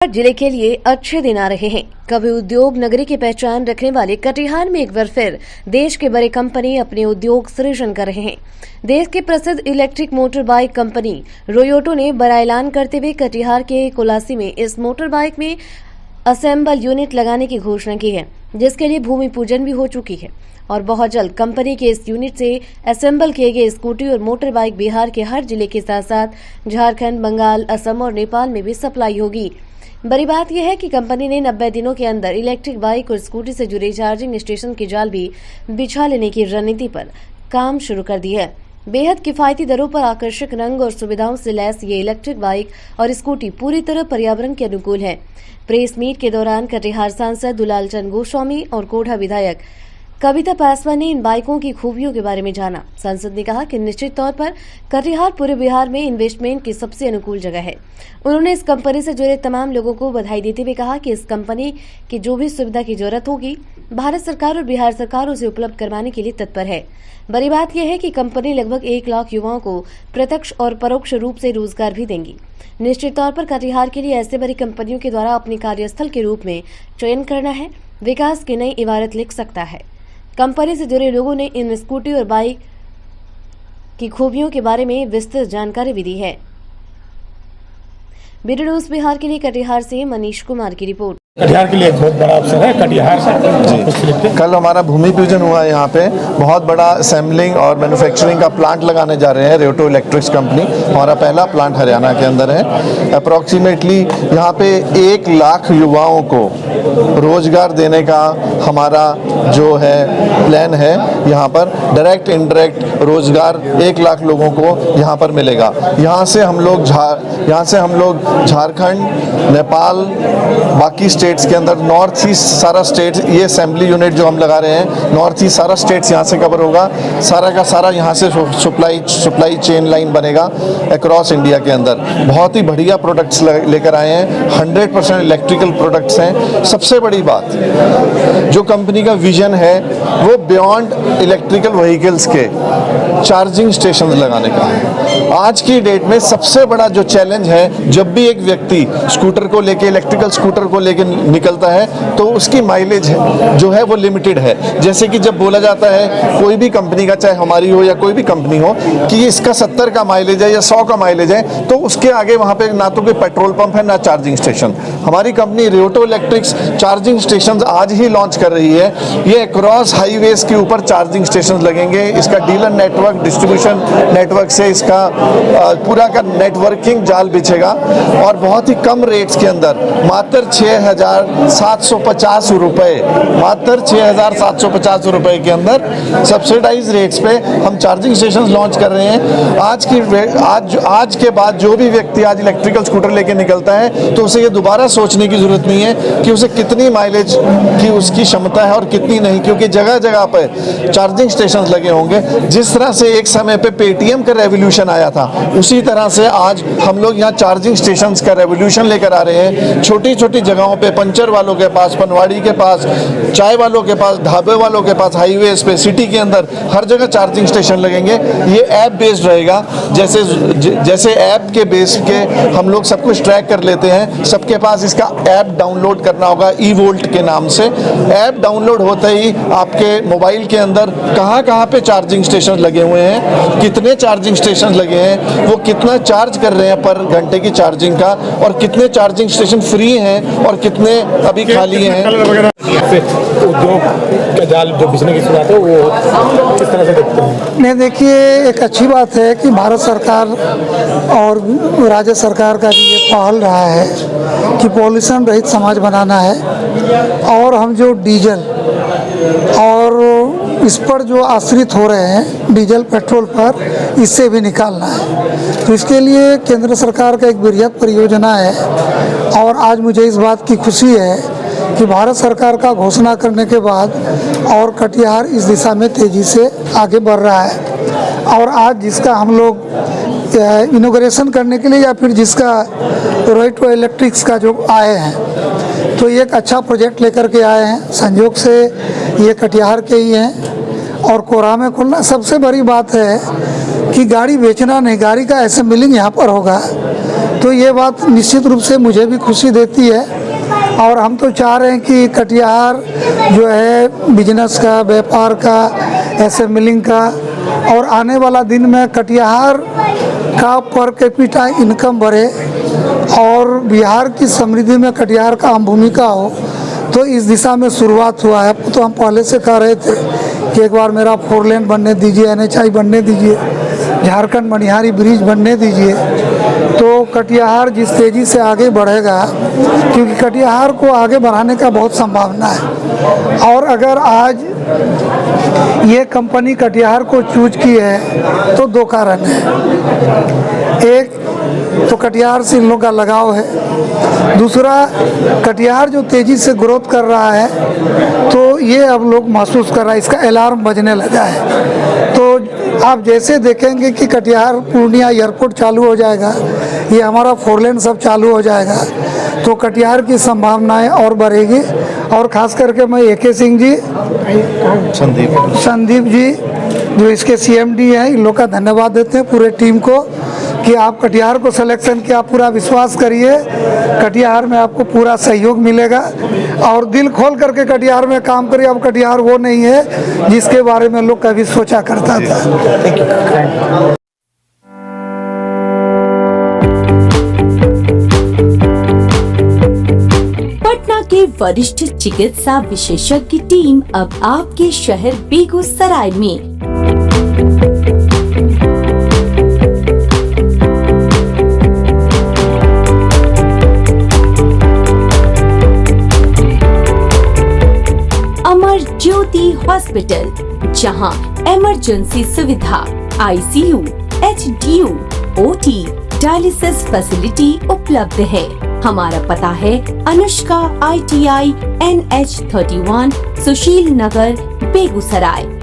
जिले के लिए अच्छे दिन आ रहे हैं। कभी उद्योग नगरी की पहचान रखने वाले कटिहार में एक बार फिर देश के बड़े कंपनी अपने उद्योग सृजन कर रहे हैं। देश की प्रसिद्ध इलेक्ट्रिक मोटर बाइक कंपनी रोयोटो ने बड़ा ऐलान करते हुए कटिहार के कोलासी में इस मोटर बाइक में असेंबल यूनिट लगाने की घोषणा की है, जिसके लिए भूमि पूजन भी हो चुकी है और बहुत जल्द कंपनी के इस यूनिट से असेंबल किए गए स्कूटी और मोटर बाइक बिहार के हर जिले के साथ साथ झारखंड, बंगाल, असम और नेपाल में भी सप्लाई होगी। बड़ी बात यह है कि कंपनी ने 90 दिनों के अंदर इलेक्ट्रिक बाइक और स्कूटी से जुड़े चार्जिंग स्टेशन की जाल भी बिछा लेने की रणनीति पर काम शुरू कर दी है। बेहद किफायती दरों पर आकर्षक रंग और सुविधाओं से लैस ये इलेक्ट्रिक बाइक और स्कूटी पूरी तरह पर्यावरण के अनुकूल है। प्रेस मीट के दौरान कटिहार सांसद दुलाल चंद गोस्वामी और कोढ़ा विधायक कविता पासवान ने इन बाइकों की खूबियों के बारे में जाना। सांसद ने कहा कि निश्चित तौर पर कटिहार पूरे बिहार में इन्वेस्टमेंट की सबसे अनुकूल जगह है। उन्होंने इस कंपनी से जुड़े तमाम लोगों को बधाई देते हुए कहा कि इस कंपनी की जो भी सुविधा की जरूरत होगी, भारत सरकार और बिहार सरकार उसे उपलब्ध करवाने के लिए तत्पर है। बड़ी बात यह है कि कंपनी लगभग 1 लाख युवाओं को प्रत्यक्ष और परोक्ष रूप से रोजगार भी देंगी। निश्चित तौर पर कटिहार के लिए ऐसे बड़ी कंपनियों के द्वारा अपने कार्यस्थल के रूप में चयन करना है, विकास की नई इबारत लिख सकता है। कंपनी से जुड़े लोगों ने इन स्कूटी और बाइक की खूबियों के बारे में विस्तृत जानकारी भी दी है। बीडी न्यूज़ बिहार के लिए कटिहार से मनीष कुमार की रिपोर्ट। कटिहार के लिए एक बहुत बड़ा अवसर है। कटिहार से कल हमारा भूमि पूजन हुआ है। यहाँ पे बहुत बड़ा असेंबलिंग और मैन्युफैक्चरिंग का प्लांट लगाने जा रहे हैं। रोयोटो इलेक्ट्रिक्स कंपनी हमारा पहला प्लांट हरियाणा के अंदर है। अप्रॉक्सीमेटली यहाँ पे 1 लाख युवाओं को रोजगार देने का हमारा जो है प्लान है। यहाँ पर डायरेक्ट इनडायरेक्ट रोजगार 1 लाख लोगों को यहाँ पर मिलेगा। यहाँ से हम लोग झारखंड, नेपाल, बाकी स्टेट्स के अंदर नॉर्थ ईस्ट सारा स्टेट, ये असेंबली यूनिट जो हम लगा रहे हैं, नॉर्थ ईस्ट सारा स्टेट्स यहाँ से कवर होगा। सारा का सारा यहाँ से सप्लाई चेन लाइन बनेगा अक्रॉस इंडिया के अंदर। बहुत ही बढ़िया प्रोडक्ट्स लेकर आए हैं। 100% इलेक्ट्रिकल प्रोडक्ट्स हैं। सबसे बड़ी बात जो कंपनी का विजन है वो बियॉन्ड इलेक्ट्रिकल व्हीकल्स के चार्जिंग स्टेशन लगाने का है। आज की डेट में सबसे बड़ा जो चैलेंज है, जब भी एक व्यक्ति स्कूटर को लेके, इलेक्ट्रिकल स्कूटर को लेके निकलता है तो उसकी माइलेज जो है वो लिमिटेड है। जैसे कि जब बोला जाता है कोई भी कंपनी का, चाहे हमारी हो या कोई भी कंपनी हो, कि इसका 70 का माइलेज है या 100 का माइलेज है, तो उसके आगे वहाँ पे ना तो कोई पेट्रोल पंप है ना चार्जिंग स्टेशन। हमारी कंपनी रोयोटो इलेक्ट्रिक्स चार्जिंग स्टेशन आज ही लॉन्च कर रही है। ये क्रॉस हाईवेज के ऊपर चार्जिंग स्टेशन लगेंगे। इसका डीलर नेटवर्क, डिस्ट्रीब्यूशन नेटवर्क से इसका पूरा का नेटवर्किंग जाल बिछेगा और बहुत ही कम रेट्स के अंदर मात्र 6,750 रुपये, मात्र 6,750 रुपये के अंदर सब्सिडाइज रेट्स पे हम चार्जिंग स्टेशन लॉन्च कर रहे हैं। आज के बाद जो भी व्यक्ति आज इलेक्ट्रिकल स्कूटर लेके निकलता है तो उसे ये दोबारा सोचने की जरूरत नहीं है कि उसे कितनी माइलेज की उसकी क्षमता है और कितनी नहीं, क्योंकि जगह जगह पर चार्जिंग स्टेशन लगे होंगे। जिस तरह से एक समय पे पेटीएम का रेवोल्यूशन आया था, उसी तरह से आज हम लोग यहाँ चार्जिंग स्टेशन का रेवोल्यूशन लेकर आ रहे हैं। छोटी छोटी जगहों पे, पंचर वालों के पास, पनवाड़ी के पास, चाय वालों के पास, ढाबे वालों के पास, हाईवेज पे, सिटी के अंदर हर जगह चार्जिंग स्टेशन लगेंगे। ये ऐप बेस्ड रहेगा। जैसे ऐप के बेस के हम लोग सब कुछ ट्रैक कर लेते हैं। सबके पास इसका ऐप डाउनलोड करना होगा, ई-वोल्ट के नाम से। ऐप डाउनलोड होते ही आपके मोबाइल के अंदर कहाँ कहाँ पे चार्जिंग स्टेशन लगे हुए हैं, कितने चार्जिंग स्टेशन लगे हैं, वो कितना चार्ज कर रहे हैं पर घंटे की चार्जिंग का, और कितने चार्जिंग स्टेशन फ्री हैं और कितने अभी खाली हैं। उद्योग का जाल जो बिछने की शुरुआत है वो किस तरह से देखते हैं? नहीं, देखिए, एक अच्छी बात है कि भारत सरकार और राज्य सरकार का भी ये पहल रहा है कि पॉल्यूशन रहित समाज बनाना है और हम जो डीजल और इस पर जो आश्रित हो रहे हैं, डीजल पेट्रोल पर, इससे भी निकालना है। तो इसके लिए केंद्र सरकार का एक बृहद परियोजना है और आज मुझे इस बात की खुशी है कि भारत सरकार का घोषणा करने के बाद और कटिहार इस दिशा में तेज़ी से आगे बढ़ रहा है। और आज जिसका हम लोग इनॉग्रेशन करने के लिए या फिर जिसका रोयोटो इलेक्ट्रिक्स का जो आए हैं, तो ये एक अच्छा प्रोजेक्ट लेकर के आए हैं। संयोग से ये कटिहार के ही हैं और कोरा में खोलना। सबसे बड़ी बात है कि गाड़ी बेचना नहीं, गाड़ी का असेंबलिंग यहाँ पर होगा। तो ये बात निश्चित रूप से मुझे भी खुशी देती है और हम तो चाह रहे हैं कि कटिहार जो है बिजनेस का, व्यापार का, असेंबलिंग का और आने वाला दिन में कटिहार का पर कैपिटा इनकम बढ़े और बिहार की समृद्धि में कटिहार का अहम भूमिका हो। तो इस दिशा में शुरुआत हुआ है। तो हम पहले से कह रहे थे कि एक बार मेरा 4 लेन बनने दीजिए, NHI बनने दीजिए, झारखंड मनिहारी ब्रिज बनने दीजिए। तो कटिहार जिस तेज़ी से आगे बढ़ेगा, क्योंकि कटिहार को आगे बढ़ाने का बहुत संभावना है। और अगर आज ये कंपनी कटिहार को चूज की है तो 2 कारण है। एक तो कटिहार से इन लोगों का लगाव है, दूसरा कटिहार जो तेज़ी से ग्रोथ कर रहा है तो ये अब लोग महसूस कर रहा है, इसका अलार्म बजने लगा है। तो आप जैसे देखेंगे कि कटिहार पूर्णिया एयरपोर्ट चालू हो जाएगा, ये हमारा 4 लेन सब चालू हो जाएगा, तो कटिहार की संभावनाएं और बढ़ेगी। और ख़ास करके मैं AK सिंह जी, संदीप जी जो इसके CMD हैं, इन लोग का धन्यवाद देते हैं पूरे टीम को कि आप कटिहार को सिलेक्शन किया। पूरा विश्वास करिए कटिहार में आपको पूरा सहयोग मिलेगा और दिल खोल करके कटिहार में काम करिए। अब कटिहार वो नहीं है जिसके बारे में लोग कभी सोचा करता था। पटना के वरिष्ठ चिकित्सा विशेषज्ञ टीम अब आपके शहर बेगूसराय में अमर ज्योति हॉस्पिटल, जहां इमरजेंसी सुविधा, ICU, HDU, OT, dialysis facility उपलब्ध है। हमारा पता है अनुष्का ITI NH 31 सुशील नगर बेगूसराय।